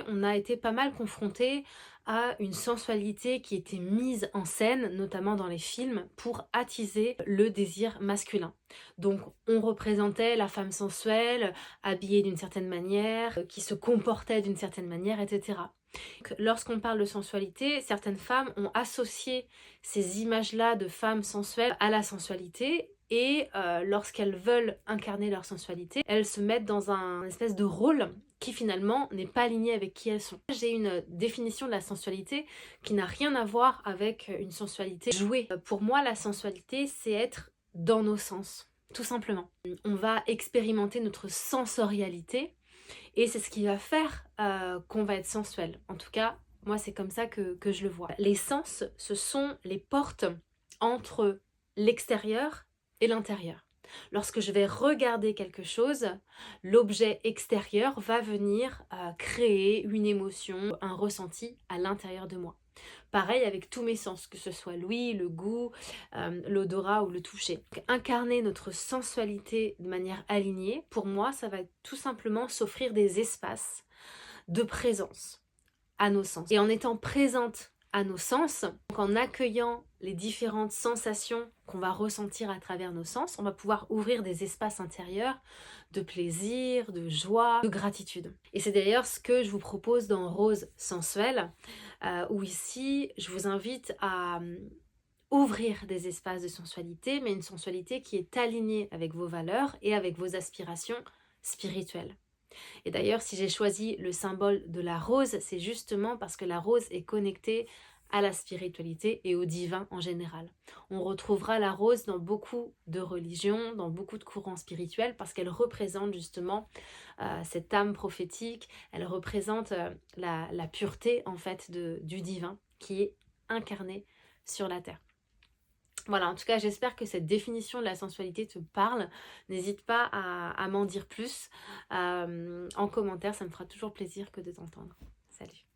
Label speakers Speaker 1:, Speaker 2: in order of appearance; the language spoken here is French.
Speaker 1: On a été pas mal confrontés à une sensualité qui était mise en scène, notamment dans les films, pour attiser le désir masculin. Donc on représentait la femme sensuelle, habillée d'une certaine manière, qui se comportait d'une certaine manière, etc. Donc, lorsqu'on parle de sensualité, certaines femmes ont associé ces images-là de femmes sensuelles à la sensualité et lorsqu'elles veulent incarner leur sensualité, elles se mettent dans un espèce de rôle qui finalement n'est pas aligné avec qui elles sont. J'ai une définition de la sensualité qui n'a rien à voir avec une sensualité jouée. Pour moi, la sensualité, c'est être dans nos sens, tout simplement. On va expérimenter notre sensorialité et c'est ce qui va faire qu'on va être sensuel. En tout cas, moi, c'est comme ça que je le vois. Les sens, ce sont les portes entre l'extérieur et l'intérieur. Lorsque je vais regarder quelque chose, l'objet extérieur va venir créer une émotion, un ressenti à l'intérieur de moi. Pareil avec tous mes sens, que ce soit l'ouïe, le goût, l'odorat ou le toucher. Donc, incarner notre sensualité de manière alignée, pour moi, ça va être tout simplement s'offrir des espaces de présence à nos sens. Et en étant présente à nos sens, donc en accueillant les différentes sensations qu'on va ressentir à travers nos sens, on va pouvoir ouvrir des espaces intérieurs de plaisir, de joie, de gratitude. Et c'est d'ailleurs ce que je vous propose dans Rose Sensuelle, où ici je vous invite à ouvrir des espaces de sensualité, mais une sensualité qui est alignée avec vos valeurs et avec vos aspirations spirituelles. Et d'ailleurs, si j'ai choisi le symbole de la rose, c'est justement parce que la rose est connectée à la spiritualité et au divin en général. On retrouvera la rose dans beaucoup de religions, dans beaucoup de courants spirituels, parce qu'elle représente justement cette âme prophétique, elle représente la pureté en fait du divin qui est incarné sur la terre. Voilà, en tout cas, j'espère que cette définition de la sensualité te parle. N'hésite pas à m'en dire plus en commentaire, ça me fera toujours plaisir que de t'entendre. Salut!